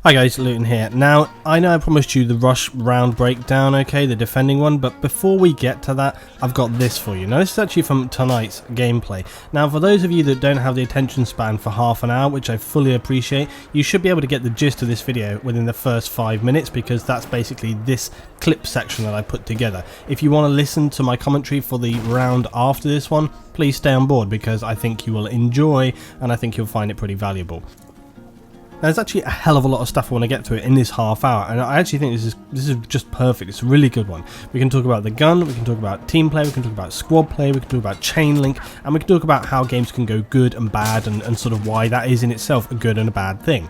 Hi guys, Luton here. Now, I know I promised you the rush round breakdown, okay, the defending one, but before we get to that, I've got this for you. Now, this is actually from tonight's gameplay. Now, for those of you that don't have the attention span for half an hour, which I fully appreciate, you should be able to get the gist of this video within the first 5 minutes, because that's basically this clip section that I put together. If you want to listen to my commentary for the round after this one, please stay on board, because I think you will enjoy, and I think you'll find it pretty valuable. Now, there's actually a hell of a lot of stuff I want to get to it in this half hour, and I actually think this is just perfect. It's a really good one. We can talk about the gun, we can talk about team play, we can talk about squad play, we can talk about chain link, and we can talk about how games can go good and bad, and sort of why that is in itself a good and a bad thing.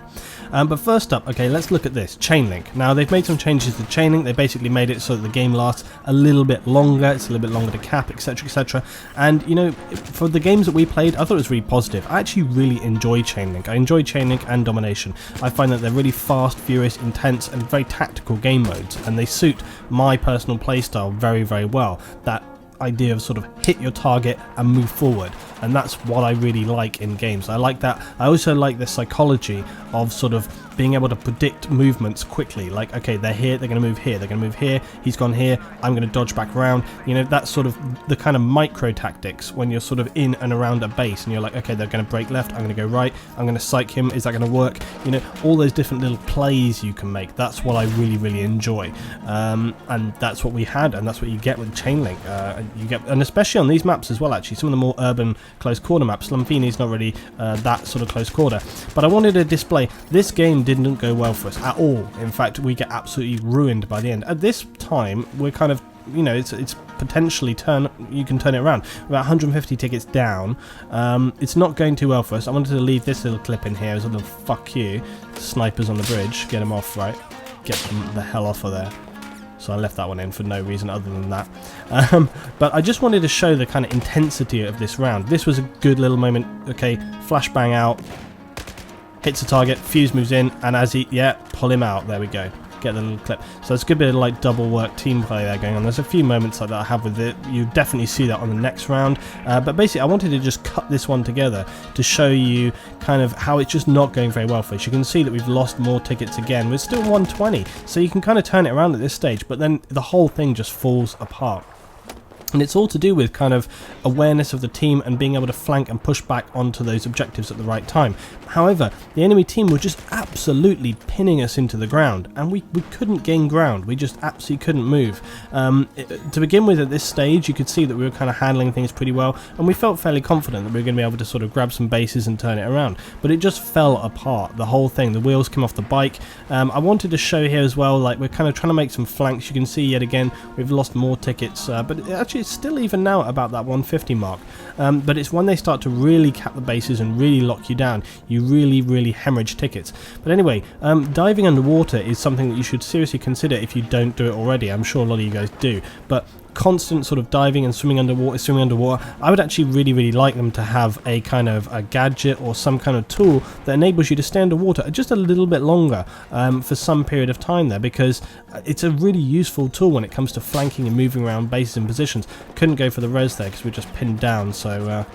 But first up, okay, let's look at this, chain link. Now, they've made some changes to chain link. They basically made it so that the game lasts a little bit longer, it's a little bit longer to cap, etc, etc. And, you know, for the games that we played, I thought it was really positive. I actually really enjoy chain link. I enjoy chain link and domination. I find that they're really fast, furious, intense, and very tactical game modes, and they suit my personal playstyle very, very well. That idea of sort of hit your target and move forward, and that's what I really like in games. I like that. I also like the psychology of sort of being able to predict movements quickly, like, okay, they're here, they're going to move here, they're going to move here, he's gone here, I'm going to dodge back around. You know, that's sort of the kind of micro tactics when you're sort of in and around a base and you're like, okay, they're going to break left, I'm going to go right, I'm going to psych him, is that going to work? You know, all those different little plays you can make. That's what I really, really enjoy, and that's what we had, and that's what you get with chain link. And especially on these maps as well, actually, some of the more urban close quarter maps. Lamfini's not really that sort of close quarter, but I wanted to display this game didn't go well for us at all. In fact, we get absolutely ruined by the end. At this time, we're kind of, you know, it's potentially you can turn it around. About 150 tickets down. It's not going too well for us. I wanted to leave this little clip in here as a little fuck you. Snipers on the bridge, get them off, right? Get them the hell off of there. So I left that one in for no reason other than that. But I just wanted to show the kind of intensity of this round. This was a good little moment. Okay, flashbang out. Hits the target, Fuse moves in, and as he, pull him out. There we go. Get the little clip. So it's a good bit of like double work team play there going on. There's a few moments like that I have with it. You definitely see that on the next round. But basically, I wanted to just cut this one together to show you kind of how it's just not going very well for us. You can see that we've lost more tickets again. We're still 120, so you can kind of turn it around at this stage, but then the whole thing just falls apart. And it's all to do with kind of awareness of the team and being able to flank and push back onto those objectives at the right time. However, the enemy team were just absolutely pinning us into the ground, and we couldn't gain ground. We just absolutely couldn't move. To begin with, at this stage, you could see that we were kind of handling things pretty well, and we felt fairly confident that we were going to be able to sort of grab some bases and turn it around. But it just fell apart, the whole thing. The wheels came off the bike. I wanted to show here as well, like, we're kind of trying to make some flanks. You can see yet again, we've lost more tickets, but actually it's still even now at about that 150 mark. But it's when they start to really cap the bases and really lock you down, you really hemorrhage tickets. But anyway, diving underwater is something that you should seriously consider if you don't do it already. I'm sure a lot of you guys do, but constant sort of diving and swimming underwater, I would actually really like them to have a kind of a gadget or some kind of tool that enables you to stay underwater just a little bit longer for some period of time there, because it's a really useful tool when it comes to flanking and moving around bases and positions. Couldn't go for the res there because we're just pinned down, so we're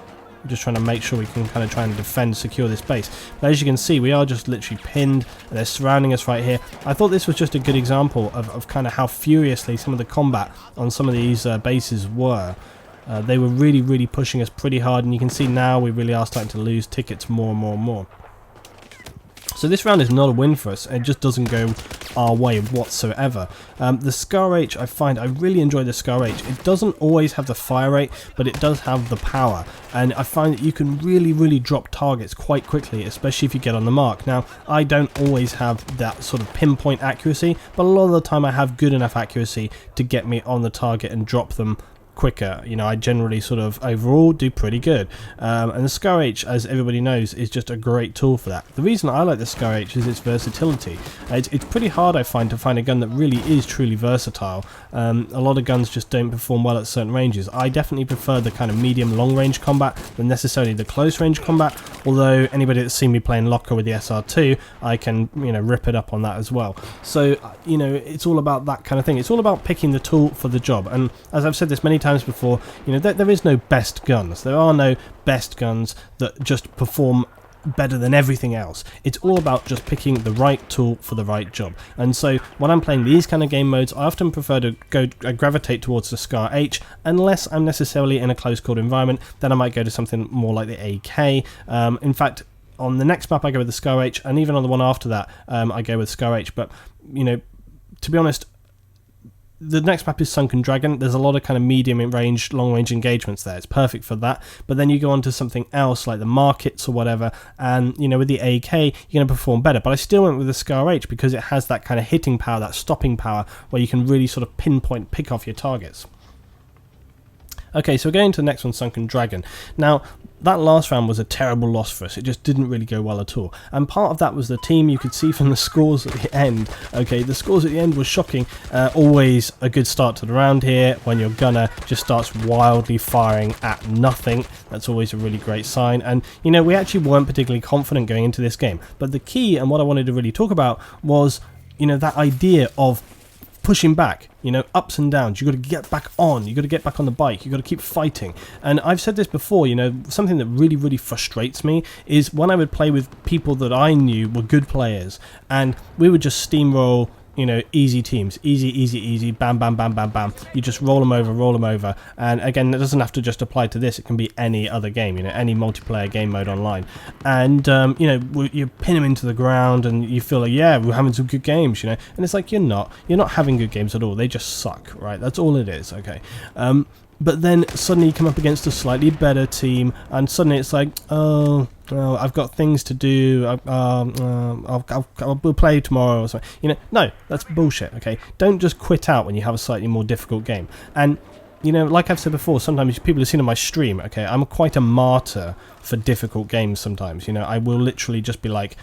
just trying to make sure we can kind of try and defend, secure this base. But as you can see, we are just literally pinned, and they're surrounding us right here. I thought this was just a good example of kind of how furiously some of the combat on some of these bases were. They were really pushing us pretty hard, and you can see now we really are starting to lose tickets more and more. So this round is not a win for us. It just doesn't go our way whatsoever. The Scar H, I really enjoy the Scar H. It doesn't always have the fire rate, but it does have the power. And I find that you can really drop targets quite quickly, especially if you get on the mark. Now, I don't always have that sort of pinpoint accuracy, but a lot of the time I have good enough accuracy to get me on the target and drop them quicker. You know, I generally sort of overall do pretty good, and the Scar H, as everybody knows, is just a great tool for that. The reason I like the Scar H is its versatility. It's pretty hard, I find, to find a gun that really is truly versatile. A lot of guns just don't perform well at certain ranges. I definitely prefer the kind of medium long range combat than necessarily the close range combat, although anybody that's seen me playing Locker with the SR2, I can, you know, rip it up on that as well. So, you know, it's all about that kind of thing. It's all about picking the tool for the job, and as I've said this many times before, you know, there is no best guns. There are no best guns that just perform better than everything else. It's all about just picking the right tool for the right job. And so when I'm playing these kind of game modes, I often prefer to gravitate towards the Scar H, unless I'm necessarily in a close quarter environment. Then I might go to something more like the AK. In fact, on the next map I go with the Scar H, and even on the one after that I go with Scar H. But to be honest, the next map is Sunken Dragon. There's a lot of kind of medium range, long range engagements there. It's perfect for that. But then you go on to something else like the markets or whatever, and with the AK you're going to perform better. But I still went with the Scar H because it has that kind of hitting power, that stopping power, where you can really sort of pinpoint, pick off your targets. Okay, so we're going to the next one, Sunken Dragon. Now, that last round was a terrible loss for us. It just didn't really go well at all. And part of that was the team. You could see from the scores at the end. Okay, the scores at the end were shocking. Always a good start to the round here when your gunner just starts wildly firing at nothing. That's always a really great sign. And, we actually weren't particularly confident going into this game. But the key, and what I wanted to really talk about, was, that idea of pushing back, ups and downs. You've got to get back on. You've got to get back on the bike. You've got to keep fighting. And I've said this before, something that really, really frustrates me is when I would play with people that I knew were good players, and we would just steamroll, easy teams, easy, bam, bam, bam, bam, bam. You just roll them over. And again, that doesn't have to just apply to this. It can be any other game, any multiplayer game mode online. And, you pin them into the ground and you feel like, yeah, we're having some good games, And it's like, you're not having good games at all. They just suck, right? That's all it is, okay? But then suddenly you come up against a slightly better team, and suddenly it's like, oh, I've got things to do. We'll play tomorrow or something. No, that's bullshit. Okay, don't just quit out when you have a slightly more difficult game. And like I've said before, sometimes people have seen on my stream. Okay, I'm quite a martyr for difficult games. Sometimes, I will literally just be like,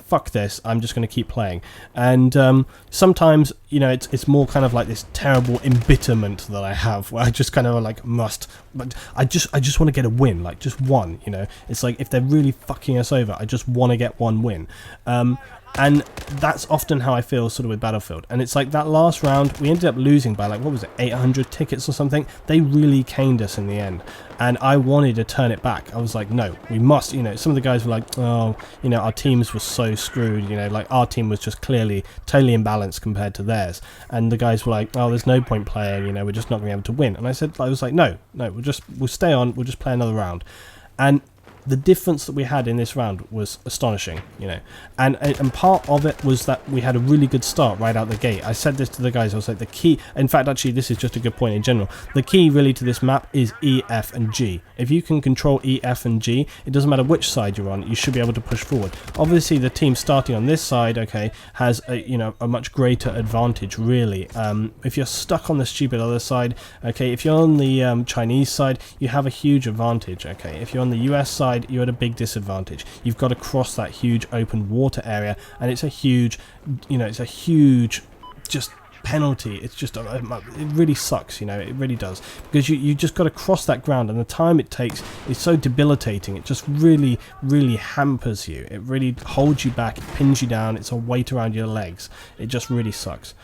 fuck this, I'm just going to keep playing. And sometimes, it's more kind of like this terrible embitterment that I have, where I just kind of like but I just want to get a win, like just one, It's like if they're really fucking us over, I just want to get one win. And that's often how I feel sort of with Battlefield. And it's like that last round, we ended up losing by 800 tickets or something. They really caned us in the end. And I wanted to turn it back. I was like, no, we must, some of the guys were like, oh, our teams were so screwed, like our team was just clearly totally imbalanced compared to theirs. And the guys were like, oh, there's no point playing, we're just not going to be able to win. And I was like, no, we'll stay on, we'll just play another round. And the difference that we had in this round was astonishing, and part of it was that we had a really good start right out the gate. I said this to the guys, I was like, the key, in fact, actually, this is just a good point in general, the key really to this map is E, F and G. If you can control E, F and G, it doesn't matter which side you're on, you should be able to push forward. Obviously, the team starting on this side, okay, has a much greater advantage, really. If you're stuck on the stupid other side, okay, if you're on the Chinese side, you have a huge advantage, okay. If you're on the US side, you're at a big disadvantage. You've got to cross that huge open water area, and it's a huge, just penalty. It's just, it really sucks, it really does, because you just got to cross that ground, and the time it takes is so debilitating. It just really, really hampers you. It really holds you back, it pins you down, it's a weight around your legs. It just really sucks.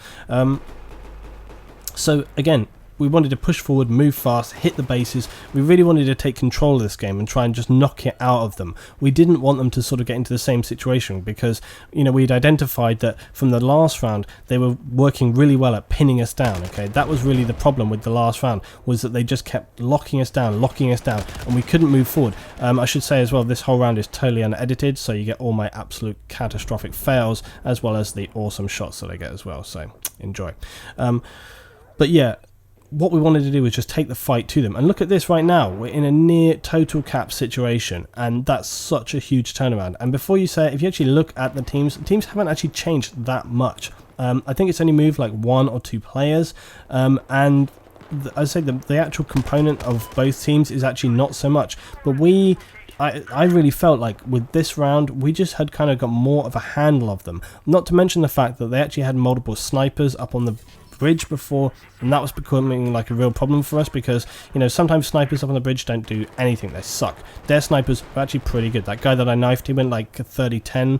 So again, we wanted to push forward, move fast, hit the bases. We really wanted to take control of this game and try and just knock it out of them. We didn't want them to sort of get into the same situation because, we'd identified that from the last round, they were working really well at pinning us down, okay? That was really the problem with the last round, was that they just kept locking us down, and we couldn't move forward. I should say as well, this whole round is totally unedited, so you get all my absolute catastrophic fails, as well as the awesome shots that I get as well, so enjoy. But yeah, what we wanted to do was just take the fight to them. And look at this right now. We're in a near total cap situation, and that's such a huge turnaround. And before you say it, if you actually look at the teams haven't actually changed that much. I think it's only moved like 1 or 2 players, and I'd say the actual component of both teams is actually not so much. But I really felt like with this round, we just had kind of got more of a handle of them. Not to mention the fact that they actually had multiple snipers up on the bridge before, and that was becoming like a real problem for us because sometimes snipers up on the bridge don't do anything. They suck. Their snipers are actually pretty good. That guy that I knifed, he went like 30-10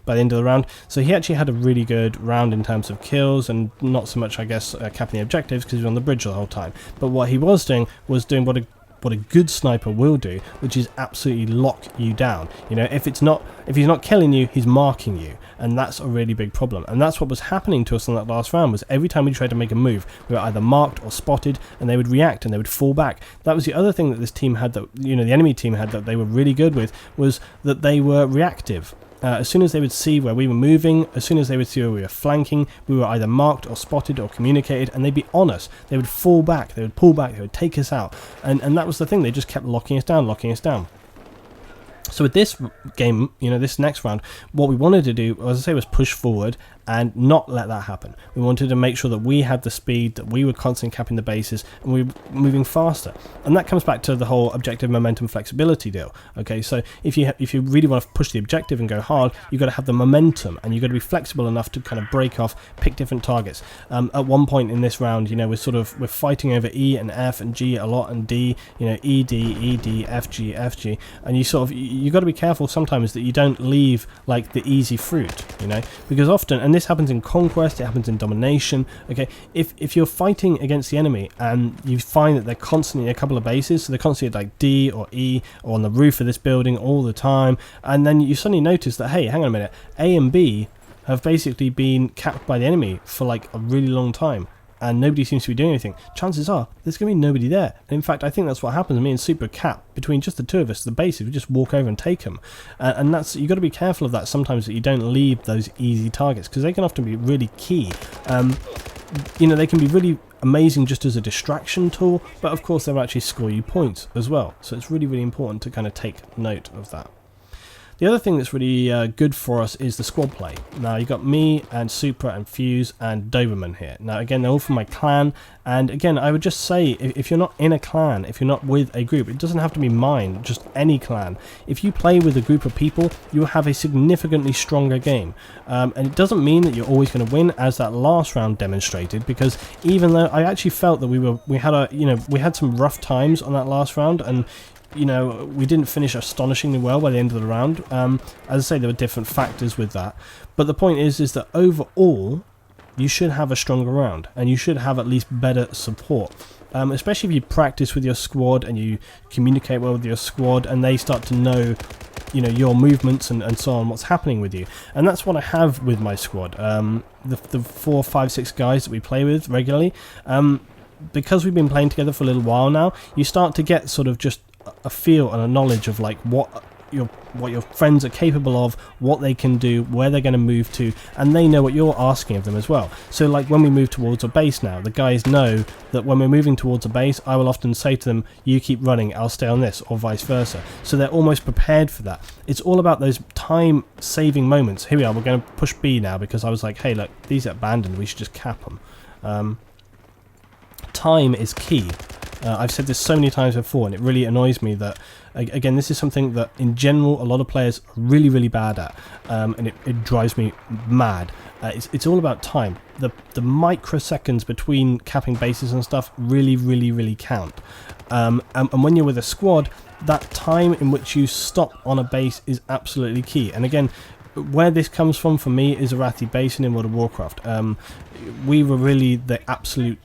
by the end of the round, so he actually had a really good round in terms of kills, and not so much, I guess, capping the objectives because he was on the bridge the whole time. But what he was doing what what a good sniper will do, which is absolutely lock you down. You know, if he's not killing you, he's marking you, and that's a really big problem. And that's what was happening to us in that last round, was every time we tried to make a move, we were either marked or spotted, and they would react and they would fall back. That was the other thing that this team had, that, you know, the enemy team had, that they were really good with, was that they were reactive. As soon as they would see where we were moving, as soon as they would see where we were flanking, we were either marked or spotted or communicated, and they'd be on us. They would fall back, they would pull back, they would take us out. And that was the thing, they just kept locking us down, locking us down. So with this game, you know, this next round, what we wanted to do, as I say, was push forward and not let that happen. We wanted to make sure that we had the speed, that we were constantly capping the bases, and we were moving faster. And that comes back to the whole objective, momentum, flexibility deal. Okay, so if you really want to push the objective and go hard, you've got to have the momentum, and you've got to be flexible enough to kind of break off, pick different targets. At one point in this round, you know, we're fighting over E and F and G a lot, and D, you know, E, D, F, G, and you got to be careful sometimes that you don't leave like the easy fruit, you know, because often, and this happens in conquest, it happens in domination. Okay, if you're fighting against the enemy and you find that they're constantly in a couple of bases, so they're constantly at like D or E or on the roof of this building all the time, and then you suddenly notice that, hey, hang on a minute, A and B have basically been capped by the enemy for like a really long time, and nobody seems to be doing anything, chances are there's going to be nobody there. And in fact, I think that's what happens. Me and Super cap between just the two of us, the bases, we just walk over and take them. And that's, you've got to be careful of that sometimes, that you don't leave those easy targets, because they can often be really key. You know, they can be really amazing just as a distraction tool, but of course they'll actually score you points as well. So it's really, really important to kind of take note of that. The other thing that's really good for us is the squad play. Now, you've got me and Super and Fuse and Doberman here. Now, again, they're all from my clan. And again, I would just say, if you're not in a clan, if you're not with a group, it doesn't have to be mine, just any clan. If you play with a group of people, you'll have a significantly stronger game. And it doesn't mean that you're always going to win, as that last round demonstrated, because even though I actually felt that we had some rough times on that last round, and you know, we didn't finish astonishingly well by the end of the round. As I say, there were different factors with that. But the point is that overall, you should have a stronger round, and you should have at least better support. Especially if you practice with your squad and you communicate well with your squad, and they start to know, you know, your movements and so on, what's happening with you. And that's what I have with my squad. The 4, 5, 6 guys that we play with regularly. Because we've been playing together for a little while now, you start to get sort of just a feel and a knowledge of like what your friends are capable of, what they can do, where they're going to move to, and they know what you're asking of them as well. So like when we move towards a base now, the guys know that when we're moving towards a base, I will often say to them, you keep running, I'll stay on this, or vice versa. So they're almost prepared for that. It's all about those time saving moments. Here we are, we're going to push B now, because I was like, hey look, these are abandoned, we should just cap them. Time is key. I've said this so many times before, and it really annoys me that, again, this is something that in general a lot of players are really, really bad at, and it drives me mad. It's all about time. The microseconds between capping bases and stuff really, really, really count. And when you're with a squad, that time in which you stop on a base is absolutely key. And again, where this comes from for me is Arathi Basin in World of Warcraft. We were really the absolute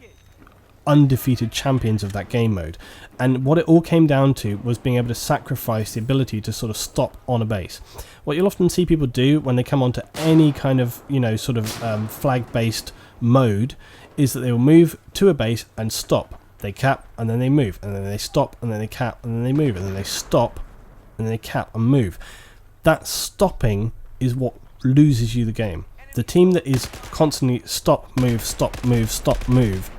undefeated champions of that game mode, and what it all came down to was being able to sacrifice the ability to sort of stop on a base. What you'll often see people do when they come onto any kind of, you know, sort of flag based mode is that they will move to a base and stop. They cap and then they move, and then they stop and then they cap and then they move, and then they stop and then they cap and move. That stopping is what loses you the game. The team that is constantly stop, move, stop, move, stop, move,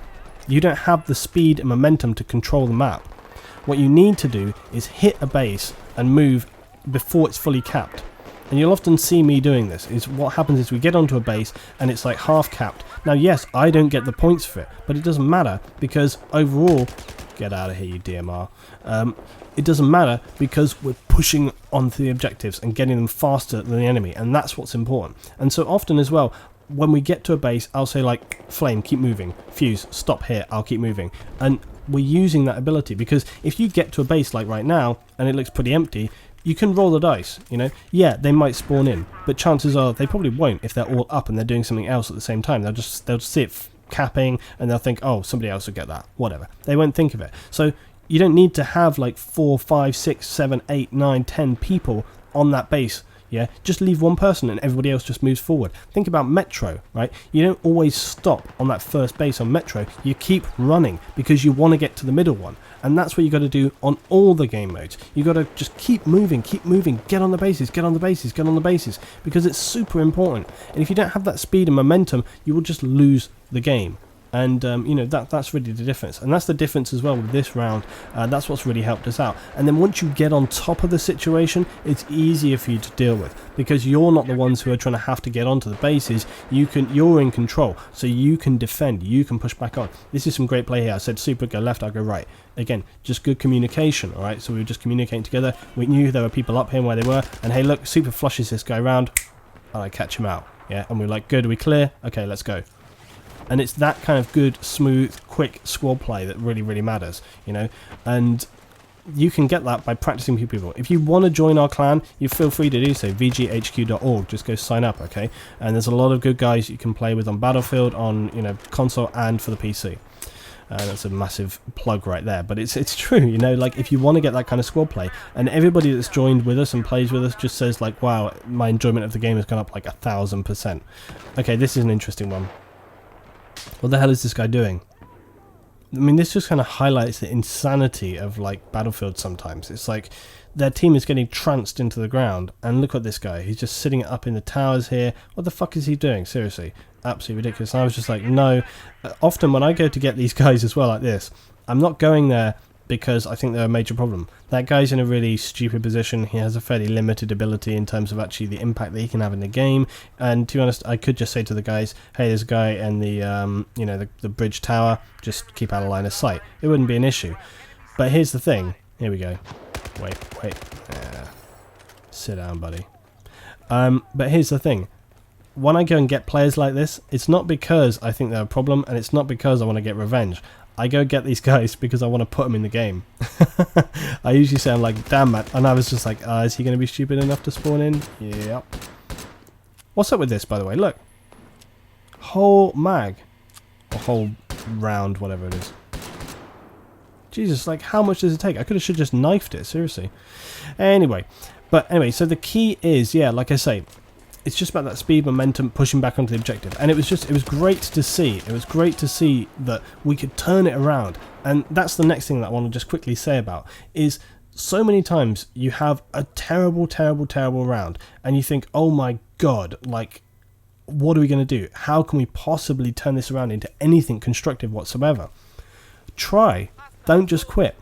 you don't have the speed and momentum to control the map. What you need to do is hit a base and move before it's fully capped. And you'll often see me doing this. Is what happens is we get onto a base and it's like half capped. Now yes, I don't get the points for it, but it doesn't matter, because overall, get out of here you DMR. It doesn't matter because we're pushing onto the objectives and getting them faster than the enemy, and that's what's important. And so often as well, when we get to a base, I'll say like, Flame, keep moving. Fuse, stop here, I'll keep moving. And we're using that ability, because if you get to a base like right now and it looks pretty empty, you can roll the dice, you know. Yeah, they might spawn in, but chances are they probably won't if they're all up and they're doing something else at the same time. They'll see it capping and they'll think, oh, somebody else will get that, whatever. They won't think of it. So you don't need to have like 4, 5, 6, 7, 8, 9, 10 people on that base. Yeah, just leave one person and everybody else just moves forward. Think about Metro, right? You don't always stop on that first base on Metro. You keep running because you want to get to the middle one. And that's what you got to do on all the game modes. You got to just keep moving, get on the bases, get on the bases, get on the bases, because it's super important. And if you don't have that speed and momentum, you will just lose the game. And you know, that's really the difference, and that's the difference as well with this round. That's what's really helped us out. And then once you get on top of the situation, it's easier for you to deal with, because you're not the ones who are trying to have to get onto the bases. You're in control, so you can defend, you can push back on. This is some great play here. I said super, go left, I'll go right. Again, just good communication. All right, so we were just communicating together. We knew there were people up here where they were, and hey, look, super flushes this guy around, and I catch him out. Yeah, and we're like, good, are we clear? Okay, let's go. And it's that kind of good, smooth, quick squad play that really, really matters, you know. And you can get that by practicing with people. If you want to join our clan, you feel free to do so. vghq.org. Just go sign up, okay? And there's a lot of good guys you can play with on Battlefield, on, you know, console, and for the PC. That's a massive plug right there, but it's true, you know. Like, if you want to get that kind of squad play, and everybody that's joined with us and plays with us just says like, wow, my enjoyment of the game has gone up like 1,000%. Okay, this is an interesting one. What the hell is this guy doing? I mean, this just kind of highlights the insanity of, like, Battlefield sometimes. It's like their team is getting tranced into the ground, and look at this guy. He's just sitting up in the towers here. What the fuck is he doing? Seriously. Absolutely ridiculous. And I was just like, no. Often when I go to get these guys as well like this, I'm not going there because I think they're a major problem. That guy's in a really stupid position. He has a fairly limited ability in terms of actually the impact that he can have in the game. And to be honest, I could just say to the guys, hey, there's a guy in the you know, the bridge tower, just keep out of line of sight. It wouldn't be an issue. But here's the thing. Here we go. Wait. Yeah. Sit down, buddy. But here's the thing. When I go and get players like this, it's not because I think they're a problem, and it's not because I want to get revenge. I go get these guys because I want to put them in the game. I usually say, I'm like, damn man. And I was just like, is he going to be stupid enough to spawn in? Yep. What's up with this, by the way? Look. Whole mag. Or whole round, whatever it is. Jesus, like, how much does it take? I should have just knifed it, seriously. Anyway. So the key is, yeah, like I say, it's just about that speed, momentum, pushing back onto the objective. And it was great to see. It was great to see that we could turn it around. And that's the next thing that I want to just quickly say about, is so many times you have a terrible, terrible, terrible round, and you think, oh my god, like, what are we going to do? How can we possibly turn this around into anything constructive whatsoever? Try. Don't just quit.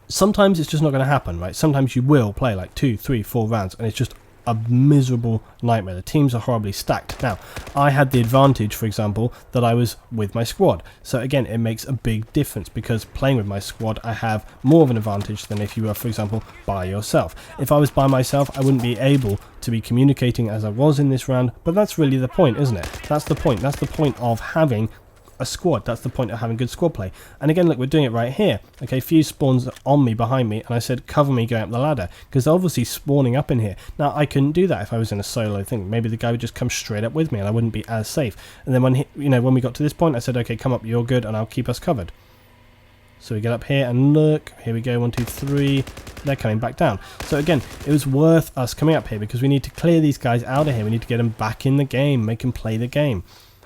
Sometimes it's just not going to happen, right? Sometimes you will play like 2, 3, 4 rounds, and it's just a miserable nightmare. The teams are horribly stacked. Now, I had the advantage, for example, that I was with my squad. So again, it makes a big difference, because playing with my squad, I have more of an advantage than if you were, for example, by yourself. If I was by myself, I wouldn't be able to be communicating as I was in this round, but that's really the point, isn't it? That's the point. That's the point of having a squad. That's the point of having good squad play. And again, look, we're doing it right here. Okay, Fuse spawns on me, behind me, and I said cover me going up the ladder, because they're obviously spawning up in here. Now, I couldn't do that if I was in a solo thing. Maybe the guy would just come straight up with me and I wouldn't be as safe. And then when we got to this point, I said, okay, come up, you're good, and I'll keep us covered. So we get up here and look, here we go, 1, 2, 3, they're coming back down. So again, it was worth us coming up here, because we need to clear these guys out of here. We need to get them back in the game, make them play the game.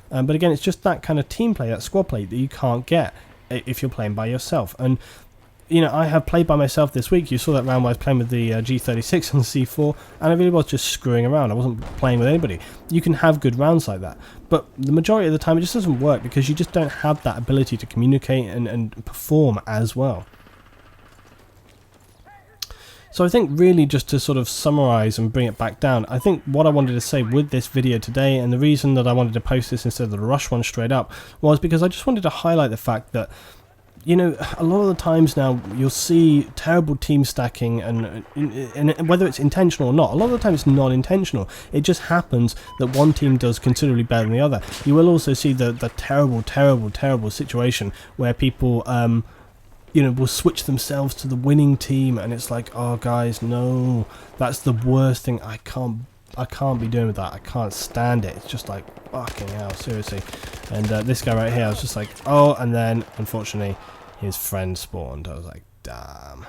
But again, it's just that kind of team play, that squad play that you can't get if you're playing by yourself. And, you know, I have played by myself this week. You saw that round where I was playing with the G36 on the C4, and I really was just screwing around. I wasn't playing with anybody. You can have good rounds like that, but the majority of the time it just doesn't work, because you just don't have that ability to communicate and perform as well. So I think really, just to sort of summarize and bring it back down, I think what I wanted to say with this video today, and the reason that I wanted to post this instead of the rush one straight up, was because I just wanted to highlight the fact that, you know, a lot of the times now you'll see terrible team stacking, and whether it's intentional or not, a lot of the time it's not intentional. It just happens that one team does considerably better than the other. You will also see the terrible, terrible, terrible situation where people you know, will switch themselves to the winning team, and it's like, oh guys, no, that's the worst thing. I can't be doing with that. I can't stand it. It's just like, fucking hell, seriously. And this guy right here, I was just like, oh, and then unfortunately his friend spawned. I was like, damn.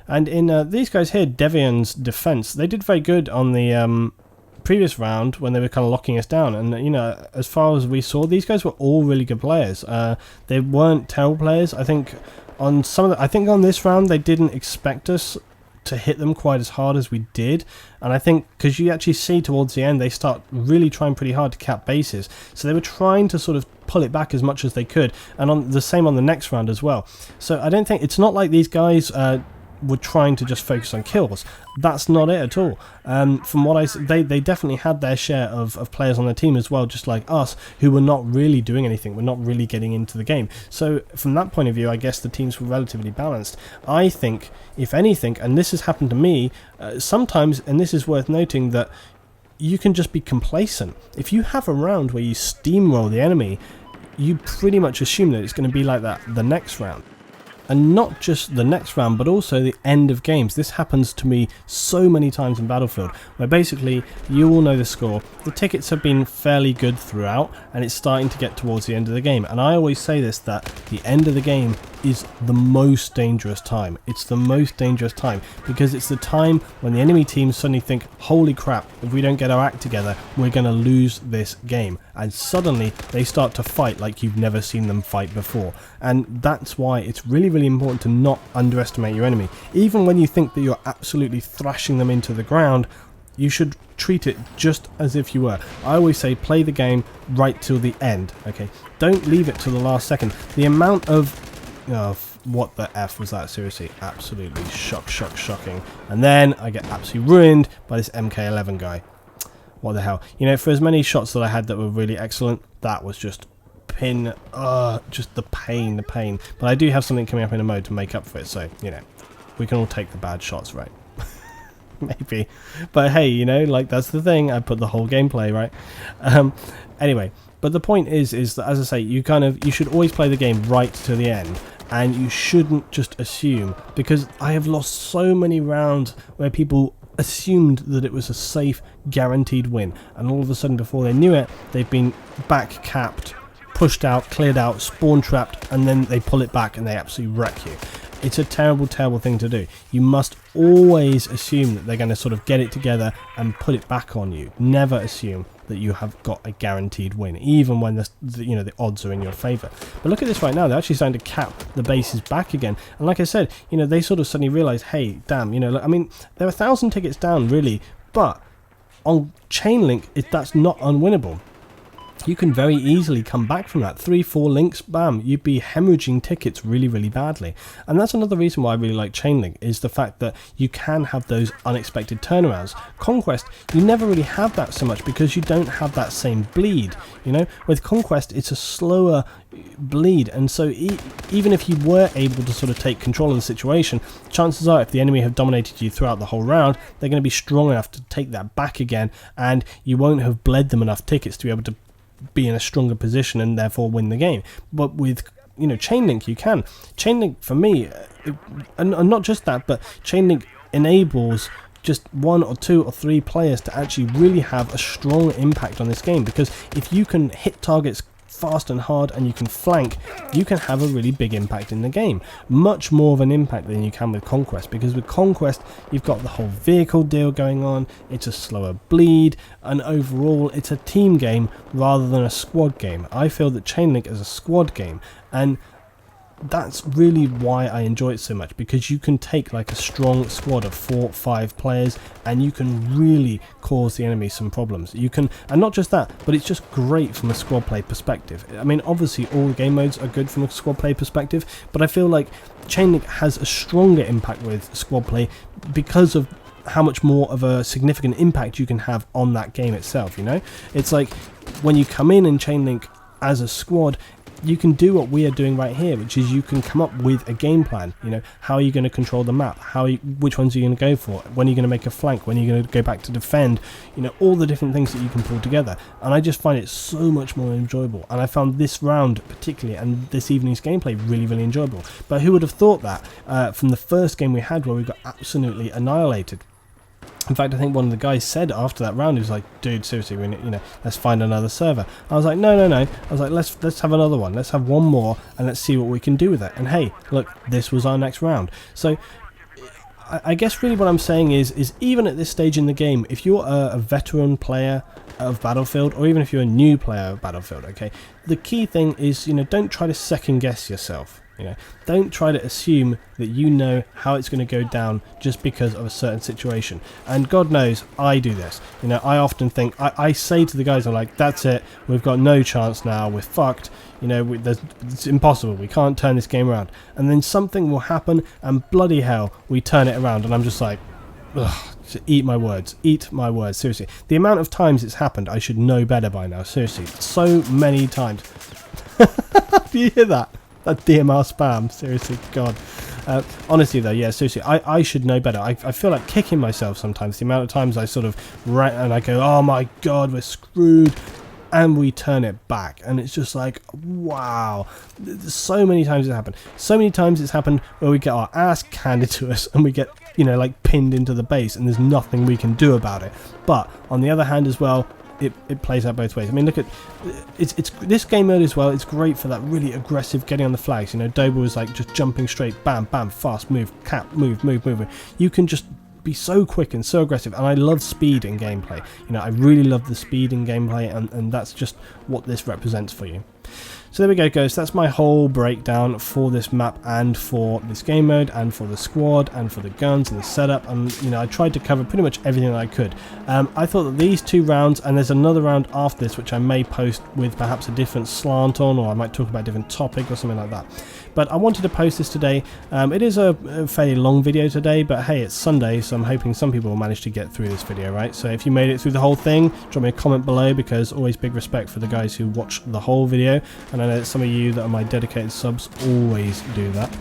And in these guys here, Devian's defense, they did very good on the previous round when they were kind of locking us down. And, you know, as far as we saw, these guys were all really good players. They weren't terrible players. I think on on this round, they didn't expect us to hit them quite as hard as we did, and I think because you actually see towards the end they start really trying pretty hard to cap bases, so they were trying to sort of pull it back as much as they could, and on the same on the next round as well. So I don't think it's not like these guys were trying to just focus on kills. That's not it at all. From what they definitely had their share of players on their team as well, just like us, who were not really doing anything, were not really getting into the game. So from that point of view, I guess the teams were relatively balanced. I think, if anything, and this has happened to me sometimes, and this is worth noting, that you can just be complacent. If you have a round where you steamroll the enemy, you pretty much assume that it's going to be like that the next round. And not just the next round, but also the end of games. This happens to me so many times in Battlefield, where basically you all know the score, the tickets have been fairly good throughout, and it's starting to get towards the end of the game. And I always say this, that the end of the game is the most dangerous time. It's the most dangerous time because it's the time when the enemy team suddenly think, holy crap, if we don't get our act together, we're going to lose this game. And suddenly they start to fight like you've never seen them fight before. And that's why it's really, really important to not underestimate your enemy. Even when you think that you're absolutely thrashing them into the ground, you should treat it just as if you were. I always say play the game right till the end, okay? Don't leave it till the last second. The amount of... Oh, what the F was that? Seriously, absolutely shocking. And then I get absolutely ruined by this MK11 guy. What the hell? You know, for as many shots that I had that were really excellent, that was just just the pain. But I do have something coming up in a mode to make up for it, so, you know, we can all take the bad shots, right? Maybe. But hey, you know, like, that's the thing. I put the whole gameplay, right? Anyway, but the point is that, as I say, you should always play the game right to the end. And you shouldn't just assume, because I have lost so many rounds where people assumed that it was a safe, guaranteed win, and all of a sudden before they knew it, they've been back capped, pushed out, cleared out, spawn trapped, and then they pull it back and they absolutely wreck you. It's a terrible, terrible thing to do. You must always assume that they're going to sort of get it together and put it back on you. Never assume that you have got a guaranteed win, even when the odds are in your favour. But look at this right now, they're actually starting to cap the bases back again. And like I said, you know, they sort of suddenly realise, hey, damn, you know, I mean, they're 1,000 tickets down, really, but on Chainlink, that's not unwinnable. You can very easily come back from that. 3-4 links, bam, you'd be hemorrhaging tickets really, really badly. And that's another reason why I really like Chainlink, is the fact that you can have those unexpected turnarounds. Conquest, you never really have that so much because you don't have that same bleed. You know, with Conquest, it's a slower bleed, and so even if you were able to sort of take control of the situation, chances are if the enemy have dominated you throughout the whole round, they're going to be strong enough to take that back again, and you won't have bled them enough tickets to be able to be in a stronger position and therefore win the game. But with, you know, Chainlink, you can. Chainlink, for me, and not just that, but Chainlink enables just 1 or 2 or 3 players to actually really have a strong impact on this game, because if you can hit targets fast and hard and you can flank, you can have a really big impact in the game. Much more of an impact than you can with Conquest, because with Conquest you've got the whole vehicle deal going on, it's a slower bleed, and overall it's a team game rather than a squad game. I feel that Chainlink is a squad game, and that's really why I enjoy it so much, because you can take like a strong squad of 4 or 5 players and you can really cause the enemy some problems. You can, and not just that, but it's just great from a squad play perspective. I mean, obviously all game modes are good from a squad play perspective, but I feel like Chainlink has a stronger impact with squad play because of how much more of a significant impact you can have on that game itself, you know? It's like when you come in Chainlink as a squad, you can do what we are doing right here, which is you can come up with a game plan. You know, how are you going to control the map? Which ones are you going to go for? When are you going to make a flank? When are you going to go back to defend? You know, all the different things that you can pull together. And I just find it so much more enjoyable. And I found this round particularly, and this evening's gameplay, really, really enjoyable. But who would have thought that from the first game we had, where we got absolutely annihilated? In fact, I think one of the guys said after that round, he was like, dude, seriously, let's find another server. I was like, no. I was like, let's have another one. Let's have one more and let's see what we can do with it. And hey, look, this was our next round. So I guess really what I'm saying is even at this stage in the game, if you're a veteran player of Battlefield, or even if you're a new player of Battlefield, okay, the key thing is, don't try to second guess yourself. Don't try to assume that you know how it's going to go down just because of a certain situation. And God knows I do this. I often think, I say to the guys, I'm like, that's it, we've got no chance now, we're fucked, it's impossible, we can't turn this game around. And then something will happen and bloody hell, we turn it around, and I'm just like, ugh, eat my words, seriously. The amount of times it's happened, I should know better by now, seriously. So many times. Do you hear that? That DMR spam, seriously, God. Honestly though, yeah, seriously, I should know better. I feel like kicking myself sometimes, the amount of times I sort of rant and I go, oh my God, we're screwed, and we turn it back, and it's just like, wow. So many times it's happened. So many times it's happened where we get our ass handed to us and we get, like pinned into the base and there's nothing we can do about it. But on the other hand as well, it plays out both ways. I mean, look at it's this game mode as well. It's great for that really aggressive getting on the flags. Doba was like just jumping straight, bam, bam, fast move, cap, move. You can just be so quick and so aggressive, and I love speed in gameplay. I really love the speed in gameplay, and that's just what this represents for you. So there we go, guys. That's my whole breakdown for this map and for this game mode and for the squad and for the guns and the setup. And I tried to cover pretty much everything that I could. I thought that these 2 rounds, and there's another round after this which I may post with perhaps a different slant on, or I might talk about a different topic or something like that. But I wanted to post this today. It is a fairly long video today, but hey, it's Sunday, so I'm hoping some people will manage to get through this video, right? So if you made it through the whole thing, drop me a comment below, because always big respect for the guys who watch the whole video, and I know that some of you that are my dedicated subs always do that.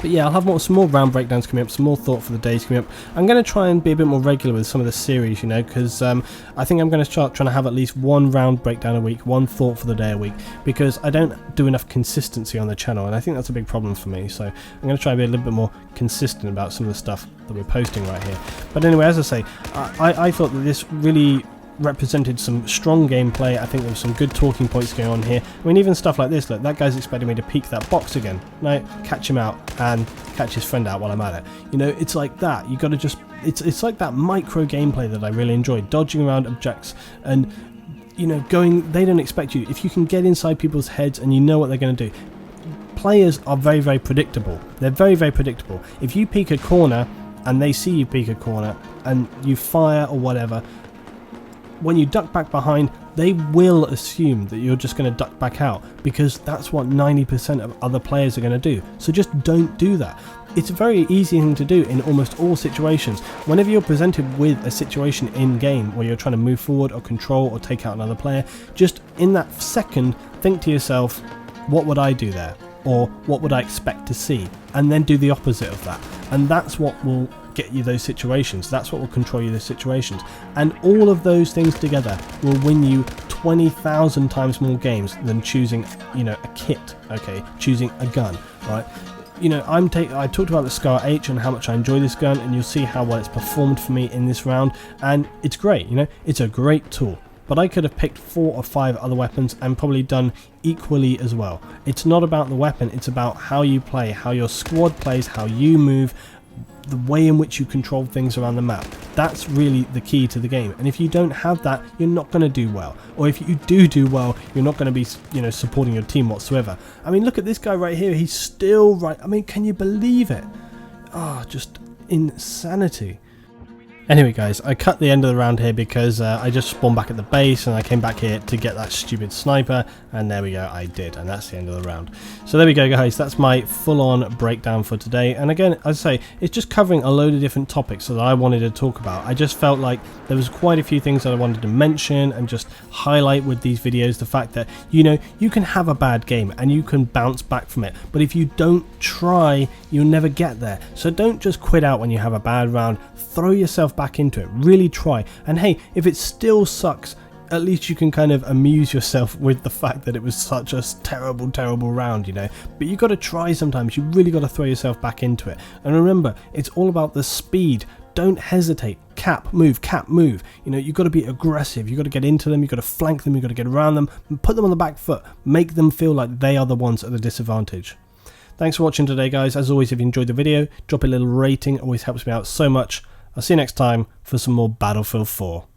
But yeah, I'll have some more round breakdowns coming up, some more thought for the days coming up. I'm going to try and be a bit more regular with some of the series, because I think I'm going to start trying to have at least 1 round breakdown a week, 1 thought for the day a week, because I don't do enough consistency on the channel, and I think that's a big problem for me. So I'm going to try and be a little bit more consistent about some of the stuff that we're posting right here. But anyway, as I say, I thought that this really represented some strong gameplay. I think there was some good talking points going on here. I mean, even stuff like this, look, that guy's expecting me to peek that box again. No, catch him out and catch his friend out while I'm at it. It's like that. You got to just, it's like that micro gameplay that I really enjoyed, dodging around objects and going, they don't expect you. If you can get inside people's heads and you know what they're going to do. Players are very, very predictable. They're very, very predictable. If you peek a corner and they see you peek a corner and you fire or whatever, when you duck back behind, they will assume that you're just going to duck back out, because that's what 90% of other players are going to do. So just don't do that. It's a very easy thing to do in almost all situations. Whenever you're presented with a situation in game where you're trying to move forward or control or take out another player, just in that second think to yourself, what would I do there? Or what would I expect to see? And then do the opposite of that. And that's what will get you those situations. That's what will control you those situations. And all of those things together will win you 20,000 times more games than choosing, a kit, okay? Choosing a gun, right? I talked about the Scar H and how much I enjoy this gun, and you'll see how well it's performed for me in this round, and it's great, it's a great tool. But I could have picked 4 or 5 other weapons and probably done equally as well. It's not about the weapon, it's about how you play, how your squad plays, how you move, the way in which you control things around the map. That's really the key to the game, and if you don't have that, you're not going to do well. Or if you do well, you're not going to be supporting your team whatsoever. I mean, look at this guy right here, he's still right. I mean, can you believe it? Just insanity. Anyway guys, I cut the end of the round here because I just spawned back at the base and I came back here to get that stupid sniper, and there we go, I did, and that's the end of the round. So there we go guys, that's my full-on breakdown for today, and again, as I say, it's just covering a load of different topics that I wanted to talk about. I just felt like there was quite a few things that I wanted to mention and just highlight with these videos, the fact that, you can have a bad game and you can bounce back from it, but if you don't try, you'll never get there. So don't just quit out when you have a bad round, throw yourself back into it, really try, and hey, if it still sucks, at least you can kind of amuse yourself with the fact that it was such a terrible round, but you got to try sometimes. You really got to throw yourself back into it, and remember, it's all about the speed. don't hesitate. Cap, move. You know, you've got to be aggressive. You've got to get into them. You've got to flank them. You've got to get around them and put them on the back foot. Make them feel like they are the ones at the disadvantage. Thanks for watching today, guys. As always, if you enjoyed the video, drop a little rating. It always helps me out so much. I'll see you next time for some more Battlefield 4.